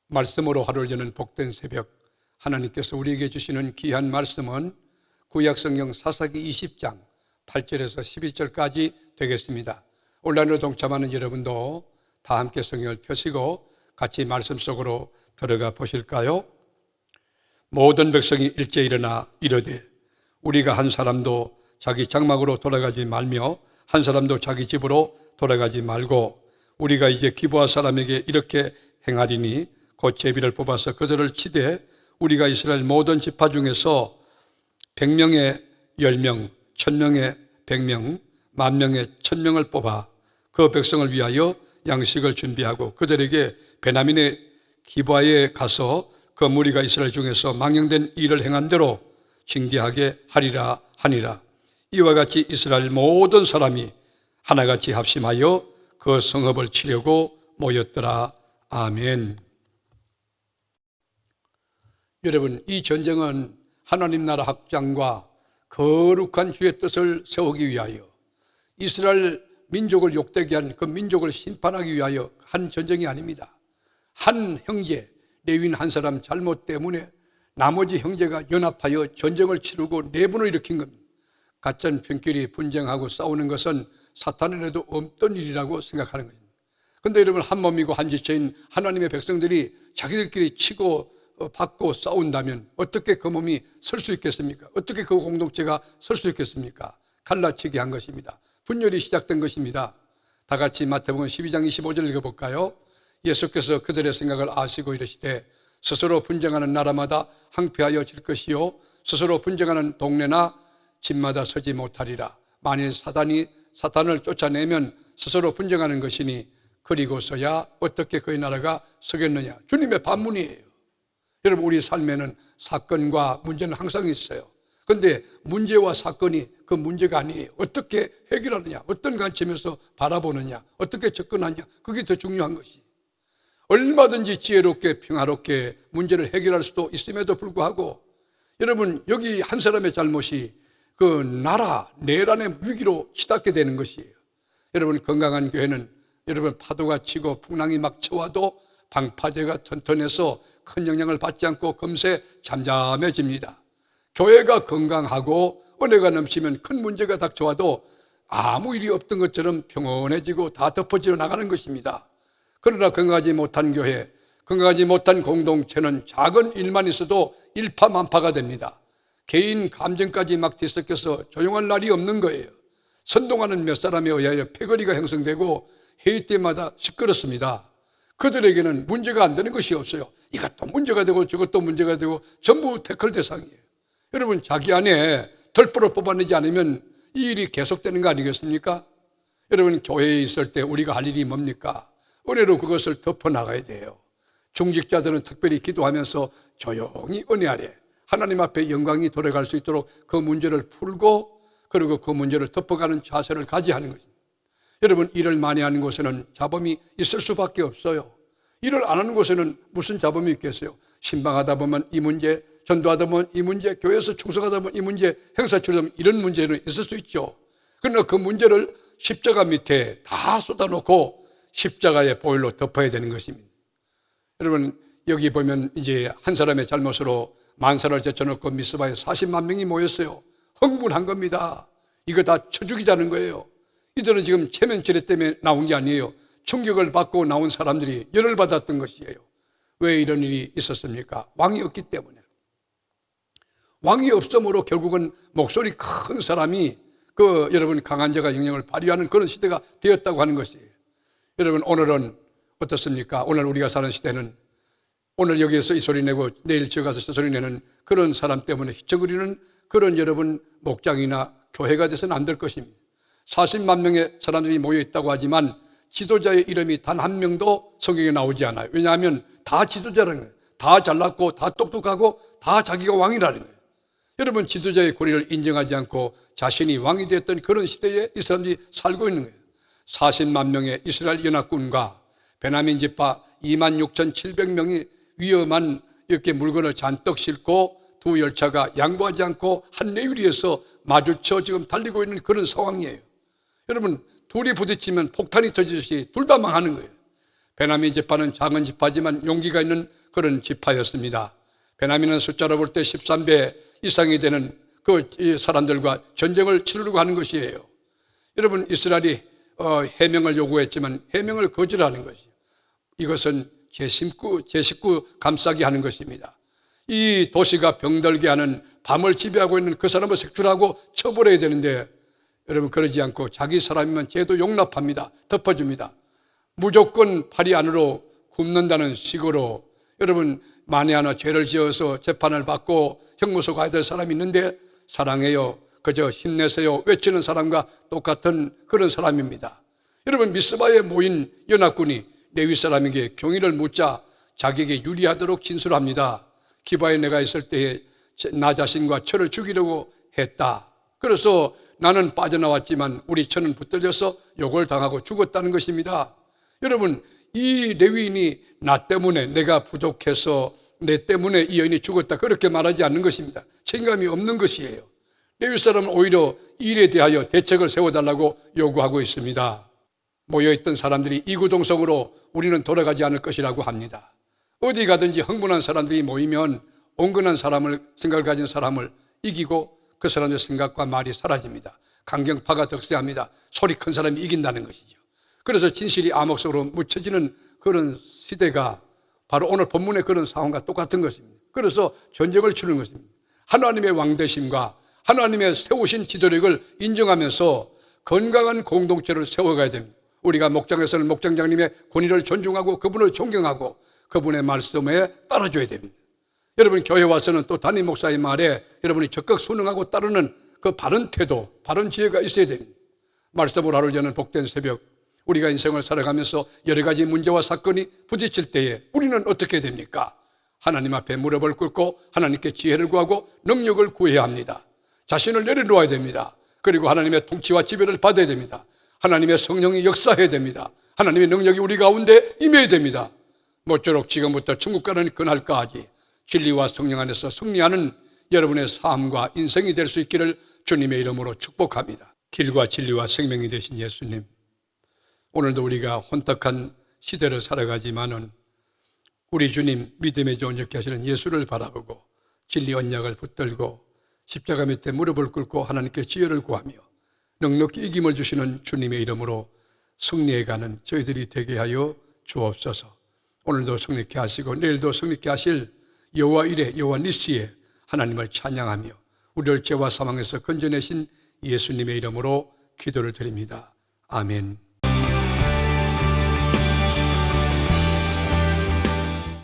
말씀으로 하루를 여는 복된 새벽, 하나님께서 우리에게 주시는 귀한 말씀은 구약성경 사사기 20장 8절에서 12절까지 되겠습니다. 온라인으로 동참하는 여러분도 다 함께 성경을 펴시고 같이 말씀 속으로 들어가 보실까요? 모든 백성이 일제히 일어나 이르되 우리가 한 사람도 자기 장막으로 돌아가지 말며 한 사람도 자기 집으로 돌아가지 말고 우리가 이제 기브아 사람에게 이렇게 행하리니 곧 제비를 뽑아서 그들을 치되 우리가 이스라엘 모든 지파 중에서 100명에 10명, 1000명에 100명, 10,000명에 1000명을 뽑아 그 백성을 위하여 양식을 준비하고 그들에게 베냐민의 기브아에 가서 그 무리가 이스라엘 중에서 망령된 일을 행한 대로 징계하게 하리라 하니라. 이와 같이 이스라엘 모든 사람이 하나같이 합심하여 그 성읍을 치려고 모였더라. 아멘. 여러분, 이 전쟁은 하나님 나라 확장과 거룩한 주의 뜻을 세우기 위하여 이스라엘 민족을 욕되게 한 그 민족을 심판하기 위하여 한 전쟁이 아닙니다. 한 형제, 레위인 한 사람 잘못 때문에 나머지 형제가 연합하여 전쟁을 치르고 내분을 일으킨 겁니다. 가짜 편끼리 분쟁하고 싸우는 것은 사탄에도 없던 일이라고 생각하는 것입니다. 그런데 여러분, 한 몸이고 한 지체인 하나님의 백성들이 자기들끼리 치고 받고 싸운다면 어떻게 그 몸이 설 수 있겠습니까? 어떻게 그 공동체가 설 수 있겠습니까? 갈라치기 한 것입니다. 분열이 시작된 것입니다. 다 같이 마태복음 12장 25절을 읽어볼까요? 예수께서 그들의 생각을 아시고 이르시되 스스로 분쟁하는 나라마다 항폐하여 질 것이요 스스로 분쟁하는 동네나 집마다 서지 못하리라. 만일 사탄을 쫓아내면 스스로 분쟁하는 것이니 그리고서야 어떻게 그의 나라가 서겠느냐. 주님의 반문이에요. 여러분, 우리 삶에는 사건과 문제는 항상 있어요. 그런데 문제와 사건이 그 문제가 아니에요. 어떻게 해결하느냐, 어떤 관점에서 바라보느냐, 어떻게 접근하냐, 그게 더 중요한 것이. 얼마든지 지혜롭게 평화롭게 문제를 해결할 수도 있음에도 불구하고 여러분, 여기 한 사람의 잘못이 그 나라 내란의 위기로 치닫게 되는 것이에요. 여러분, 건강한 교회는 여러분 파도가 치고 풍랑이 막 쳐와도 방파제가 튼튼해서 큰 영향을 받지 않고 금세 잠잠해집니다. 교회가 건강하고 은혜가 넘치면 큰 문제가 닥쳐와도 아무 일이 없던 것처럼 평온해지고 다 덮어져 나가는 것입니다. 그러나 건강하지 못한 교회, 건강하지 못한 공동체는 작은 일만 있어도 일파만파가 됩니다. 개인 감정까지 막 뒤섞여서 조용할 날이 없는 거예요. 선동하는 몇 사람에 의하여 패거리가 형성되고 회의 때마다 시끄럽습니다. 그들에게는 문제가 안 되는 것이 없어요. 이것도 문제가 되고 저것도 문제가 되고 전부 태클 대상이에요. 여러분, 자기 안에 덜보를 뽑아내지 않으면 이 일이 계속되는 거 아니겠습니까? 여러분, 교회에 있을 때 우리가 할 일이 뭡니까? 은혜로 그것을 덮어나가야 돼요. 중직자들은 특별히 기도하면서 조용히 은혜 아래 하나님 앞에 영광이 돌아갈 수 있도록 그 문제를 풀고 그리고 그 문제를 덮어가는 자세를 가져야 하는 것입니다. 여러분, 일을 많이 하는 곳에는 자범이 있을 수밖에 없어요. 일을 안 하는 곳에는 무슨 자범이 있겠어요? 신방하다 보면 이 문제, 전도하다 보면 이 문제, 교회에서 충성하다 보면 이 문제, 행사 치르다 이런 문제는 있을 수 있죠. 그러나 그 문제를 십자가 밑에 다 쏟아놓고 십자가의 보혈로 덮어야 되는 것입니다. 여러분, 여기 보면 이제 한 사람의 잘못으로 만사를 제쳐놓고 미스바에 40만 명이 모였어요. 흥분한 겁니다. 이거 다 쳐 죽이자는 거예요. 이들은 지금 체면치레 때문에 나온 게 아니에요. 충격을 받고 나온 사람들이 열을 받았던 것이에요. 왜 이런 일이 있었습니까? 왕이 없기 때문에. 왕이 없으므로 결국은 목소리 큰 사람이 여러분 강한 자가 영향을 발휘하는 그런 시대가 되었다고 하는 것이에요. 여러분, 오늘은 어떻습니까? 오늘 우리가 사는 시대는 오늘 여기에서 이 소리 내고 내일 저 가서 저 소리 내는 그런 사람 때문에 휘청거리는 그런 여러분 목장이나 교회가 돼서는 안 될 것입니다. 40만 명의 사람들이 모여 있다고 하지만 지도자의 이름이 단 한 명도 성경에 나오지 않아요. 왜냐하면 다 지도자라는 거예요. 다 잘났고 다 똑똑하고 다 자기가 왕이라는 거예요. 여러분, 지도자의 권위를 인정하지 않고 자신이 왕이 되었던 그런 시대에 이 사람들이 살고 있는 거예요. 40만 명의 이스라엘 연합군과 베냐민 지파 26,700명이 위험한 이렇게 물건을 잔뜩 싣고 두 열차가 양보하지 않고 한 레위리에서 마주쳐 지금 달리고 있는 그런 상황이에요. 여러분, 둘이 부딪히면 폭탄이 터지듯이 둘 다 망하는 거예요. 베냐민 지파는 작은 지파지만 용기가 있는 그런 지파였습니다. 베냐민은 숫자로 볼 때 13배 이상이 되는 그 사람들과 전쟁을 치르려고 하는 것이에요. 여러분, 이스라엘이 해명을 요구했지만 해명을 거절하는 것이에요. 이것은 제 식구 감싸게 하는 것입니다. 이 도시가 병들게 하는, 밤을 지배하고 있는 그 사람을 색출하고 처벌해야 되는데 여러분, 그러지 않고 자기 사람이면 죄도 용납합니다. 덮어줍니다. 무조건 팔이 안으로 굽는다는 식으로, 여러분, 만에 하나 죄를 지어서 재판을 받고 형무소 가야 될 사람이 있는데 사랑해요, 그저 힘내세요 외치는 사람과 똑같은 그런 사람입니다. 여러분, 미스바에 모인 연합군이 레위 사람에게 경위를 묻자 자기에게 유리하도록 진술합니다. 기바에 내가 있을 때에 나 자신과 처를 죽이려고 했다. 그래서 나는 빠져나왔지만 우리 처는 붙들려서 욕을 당하고 죽었다는 것입니다. 여러분, 이 레위인이 나 때문에, 내가 부족해서 내 때문에 이 여인이 죽었다 그렇게 말하지 않는 것입니다. 책임감이 없는 것이에요. 레위 사람은 오히려 이 일에 대하여 대책을 세워달라고 요구하고 있습니다. 모여있던 사람들이 이구동성으로 우리는 돌아가지 않을 것이라고 합니다. 어디 가든지 흥분한 사람들이 모이면 온건한 생각을 가진 사람을 이기고 그 사람의 생각과 말이 사라집니다. 강경파가 득세합니다. 소리 큰 사람이 이긴다는 것이죠. 그래서 진실이 암흑 속으로 묻혀지는 그런 시대가 바로 오늘 본문의 그런 상황과 똑같은 것입니다. 그래서 전쟁을 치르는 것입니다. 하나님의 왕되심과 하나님의 세우신 지도력을 인정하면서 건강한 공동체를 세워가야 됩니다. 우리가 목장에서는 목장장님의 권위를 존중하고 그분을 존경하고 그분의 말씀에 따라줘야 됩니다. 여러분, 교회 와서는 또 담임 목사의 말에 여러분이 적극 순응하고 따르는 그 바른 태도, 바른 지혜가 있어야 됩니다. 말씀을 하루 전에 복된 새벽, 우리가 인생을 살아가면서 여러 가지 문제와 사건이 부딪힐 때에 우리는 어떻게 됩니까? 하나님 앞에 무릎을 꿇고 하나님께 지혜를 구하고 능력을 구해야 합니다. 자신을 내려놓아야 됩니다. 그리고 하나님의 통치와 지배를 받아야 됩니다. 하나님의 성령이 역사해야 됩니다. 하나님의 능력이 우리 가운데 임해야 됩니다. 모쪼록 지금부터 천국 가는 그날까지 진리와 성령 안에서 승리하는 여러분의 삶과 인생이 될 수 있기를 주님의 이름으로 축복합니다. 길과 진리와 생명이 되신 예수님, 오늘도 우리가 혼탁한 시대를 살아가지만은 우리 주님, 믿음의 좋은 역기 하시는 예수를 바라보고 진리 언약을 붙들고 십자가 밑에 무릎을 꿇고 하나님께 지혜를 구하며 넉넉히 이김을 주시는 주님의 이름으로 승리해가는 저희들이 되게 하여 주옵소서. 오늘도 승리케 하시고 내일도 승리케 하실 여호와 이레, 여호와 니시에 하나님을 찬양하며 우리를 죄와 사망에서 건져내신 예수님의 이름으로 기도를 드립니다. 아멘.